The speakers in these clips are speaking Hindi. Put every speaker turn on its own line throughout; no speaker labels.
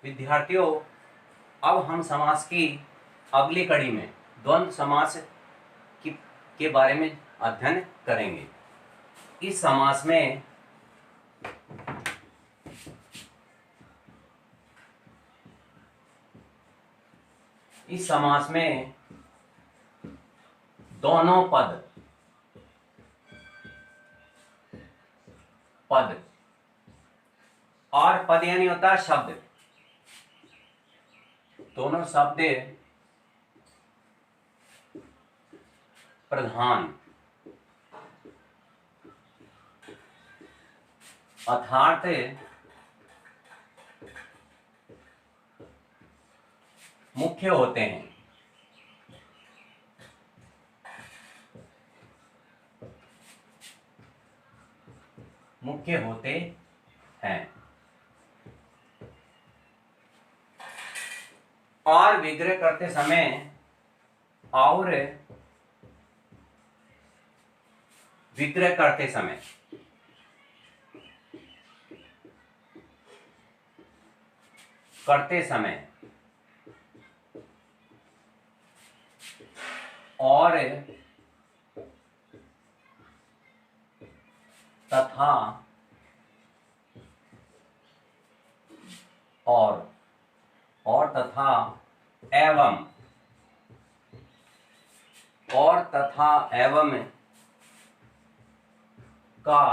विद्यार्थियों, अब हम समास की अगली कड़ी में द्वंद्व समास के बारे में अध्ययन करेंगे। इस समास में दोनों पद और पद यानी होता है शब्द, दोनों शब्द प्रधान अर्थात मुख्य होते हैं। और विग्रह करते समय और तथा एवं का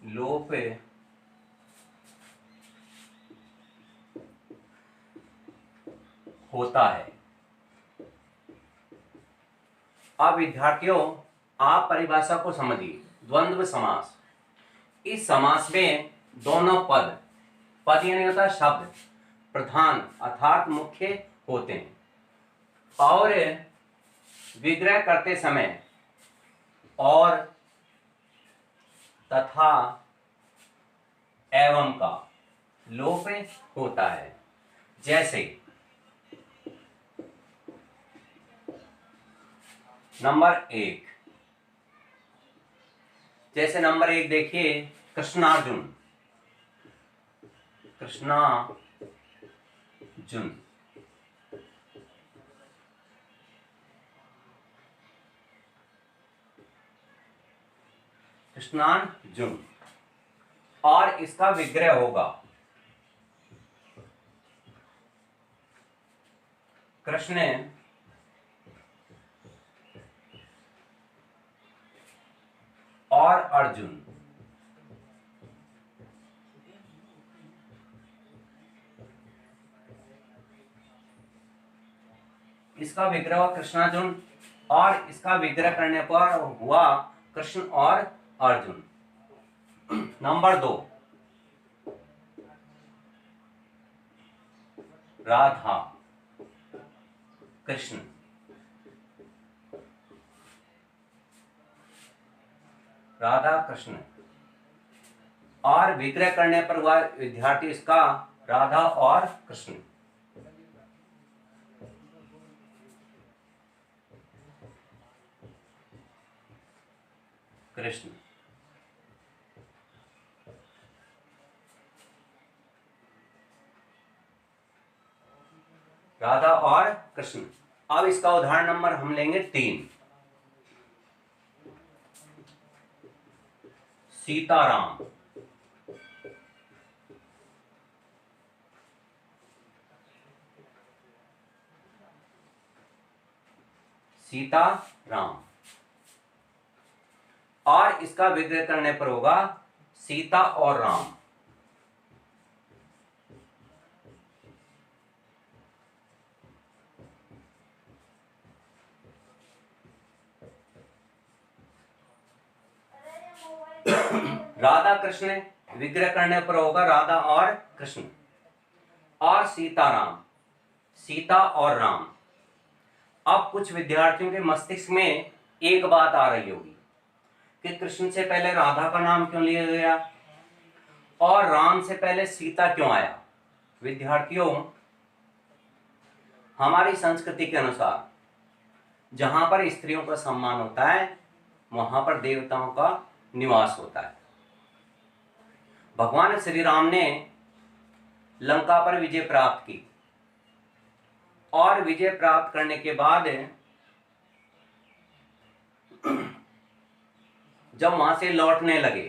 लोप होता है। अब विद्यार्थियों, आप परिभाषा को समझिए। द्वंद्व समास, इस समास में दोनों पद यानी होता है शब्द प्रधान अर्थात मुख्य होते हैं और विग्रह करते समय और तथा एवं का लोप होता है। जैसे नंबर एक देखिए, कृष्णार्जुन। कृष्णार्जुन और इसका विग्रह होगा कृष्ण और अर्जुन। इसका विग्रह हुआ कृष्णार्जुन और इसका विग्रह करने पर हुआ कृष्ण और अर्जुन। नंबर दो, राधा कृष्ण। और विग्रह करने पर हुआ विद्यार्थी इसका राधा और कृष्ण। राधा और कृष्ण। अब इसका उदाहरण नंबर हम लेंगे 3। सीताराम। और इसका विग्रह करने पर होगा सीता और राम। राधा कृष्ण विग्रह करने पर होगा राधा और कृष्ण। और सीताराम, सीता और राम। अब कुछ विद्यार्थियों के मस्तिष्क में एक बात आ रही होगी कि कृष्ण से पहले राधा का नाम क्यों लिया गया और राम से पहले सीता क्यों आया। विद्यार्थियों, हमारी संस्कृति के अनुसार जहां पर स्त्रियों का सम्मान होता है वहां पर देवताओं का निवास होता है। भगवान श्री राम ने लंका पर विजय प्राप्त की और विजय प्राप्त करने के बाद जब वहां से लौटने लगे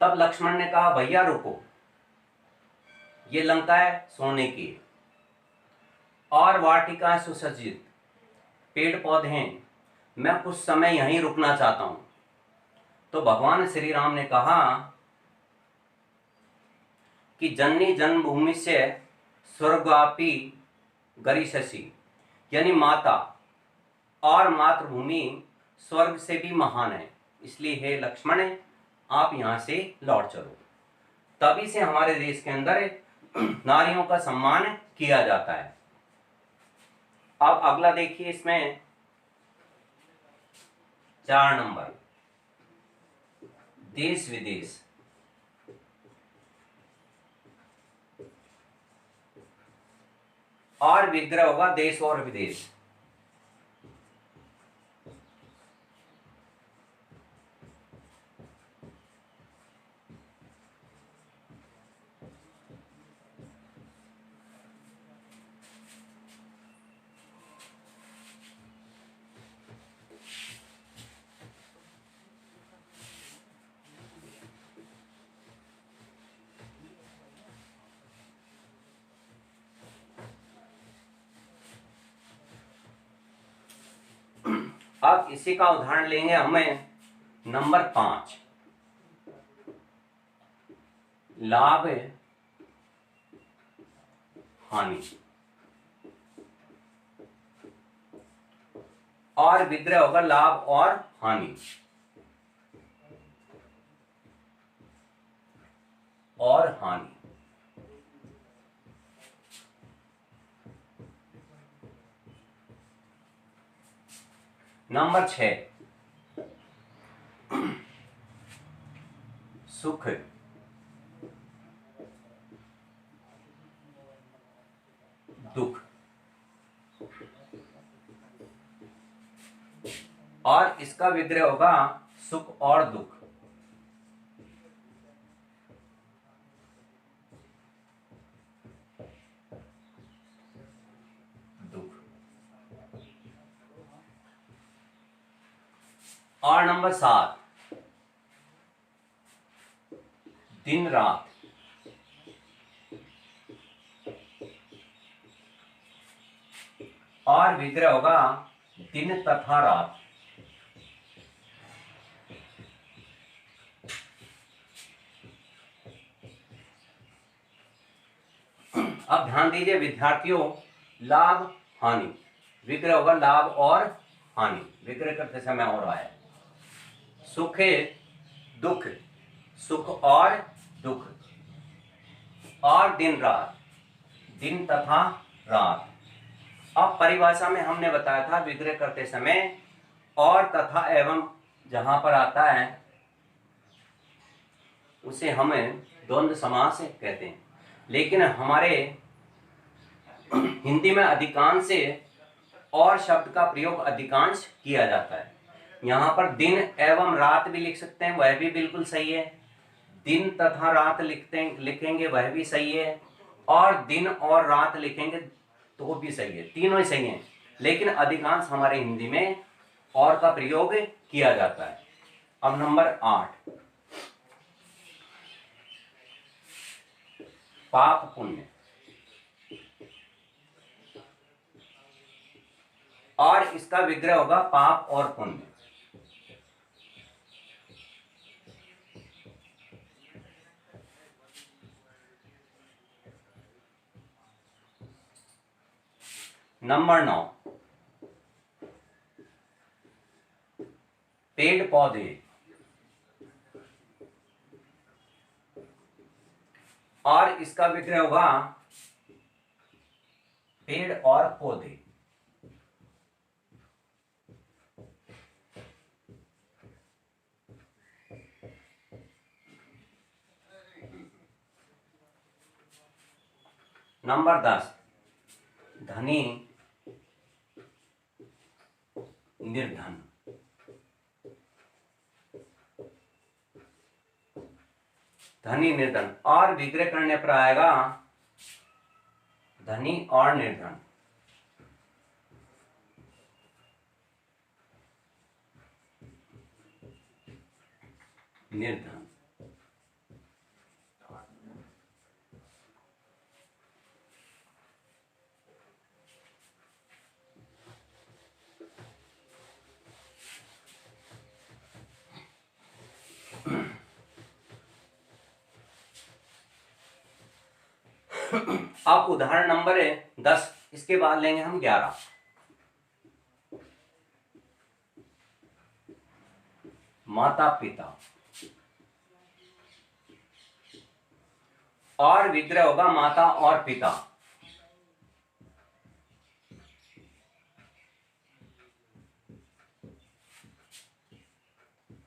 तब लक्ष्मण ने कहा भैया रुको, ये लंका है सोने की और वाटिका सुसज्जित, पेड़ पौधे हैं, मैं कुछ समय यहीं रुकना चाहता हूं। तो भगवान श्री राम ने कहा कि जननी जन्मभूमि से स्वर्गापि गरिष्यसि, यानी माता और मातृभूमि स्वर्ग से भी महान है, इसलिए हे लक्ष्मण आप यहां से लौट चलो। तभी से हमारे देश के अंदर नारियों का सम्मान किया जाता है। अब अगला देखिए, इसमें 4 नंबर, देश विदेश। और विग्रह होगा देश और विदेश। अब इसी का उदाहरण लेंगे हमें नंबर 5, लाभ हानि। और विग्रह होगा लाभ और हानि। और हानि। नंबर 6, सुख दुख। और इसका विग्रह होगा सुख और दुख। दुख। और नंबर 7, दिन रात। और विग्रह होगा दिन तथा रात। अब ध्यान दीजिए विद्यार्थियों, लाभ हानि, विग्रह होगा लाभ और हानि, विग्रह करते समय और आया। सुख दुख, सुख और दुख। और दिन रात, दिन तथा रात। अब परिभाषा में हमने बताया था विग्रह करते समय और तथा एवं जहां पर आता है उसे हमें द्वंद्व समास कहते हैं, लेकिन हमारे हिंदी में अधिकांश से और शब्द का प्रयोग अधिकांश किया जाता है। यहाँ पर दिन एवं रात भी लिख सकते हैं, वह भी बिल्कुल सही है। दिन तथा रात लिखेंगे वह भी सही है, और दिन और रात लिखेंगे तो वो भी सही है, तीनों ही सही हैं। लेकिन अधिकांश हमारे हिंदी में और का प्रयोग किया जाता है। अब नंबर 8, पाप पुण्य। और इसका विग्रह होगा पाप और पुण्य। नंबर 9, पेड़ पौधे। और इसका विग्रह होगा पेड़ और पौधे। नंबर 10, धनी निर्धन। धनी निर्धन, और विग्रह करने पर आएगा धनी और निर्धन। निर्धन। अब उदाहरण नंबर 10, इसके बाद लेंगे हम 11। माता पिता, और विग्रह होगा माता और पिता।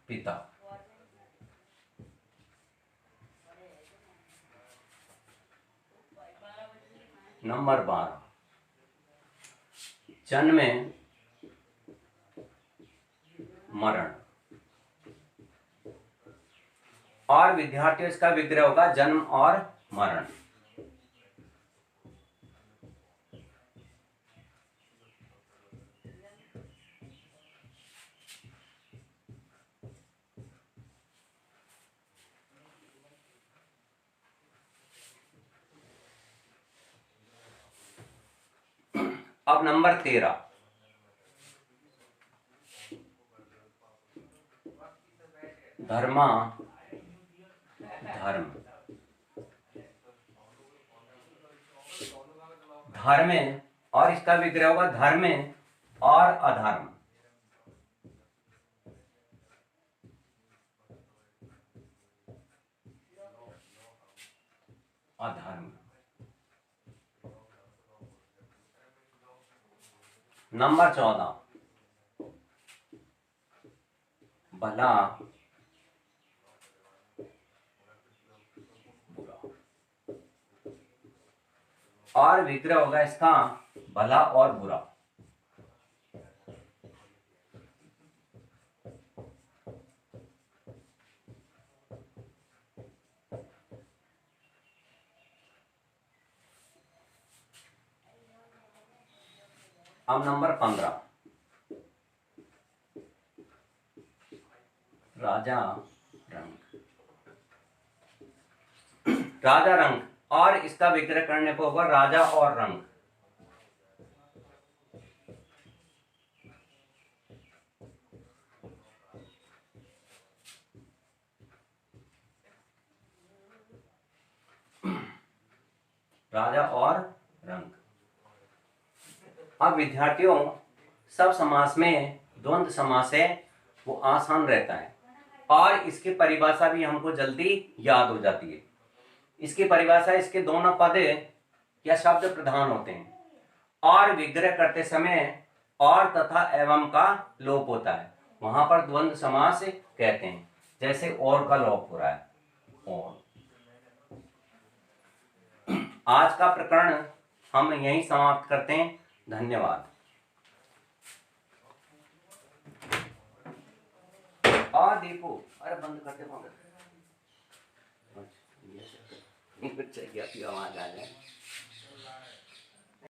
पिता। नंबर 12, जन्म मरण, और विद्यार्थी इसका विग्रह होगा जन्म और मरण। अब नंबर 13, धर्मा धर्म। धर्म, और इसका विग्रह होगा धर्म और अधर्म। अधर्म। नंबर 14, भला बुरा, और विग्रह होगा इसका भला और बुरा। अब नंबर 15, राजा रंग। राजा रंग, और इसका विग्रह करने पर होगा राजा और रंग। राजा और रंग। अब विद्यार्थियों, सब समास में द्वंद्व समास है वो आसान रहता है, और इसकी परिभाषा भी हमको जल्दी याद हो जाती है। इसकी परिभाषा, इसके दोनों पद या शब्द प्रधान होते हैं, और विग्रह करते समय और तथा एवं का लोप होता है, वहां पर द्वंद्व समास कहते हैं। जैसे और का लोप हो रहा है, और। आज का प्रकरण हम यहीं समाप्त करते हैं। धन्यवाद। दीपू, अरे बंद करते फोन। चाहिए आवाज आ जाए।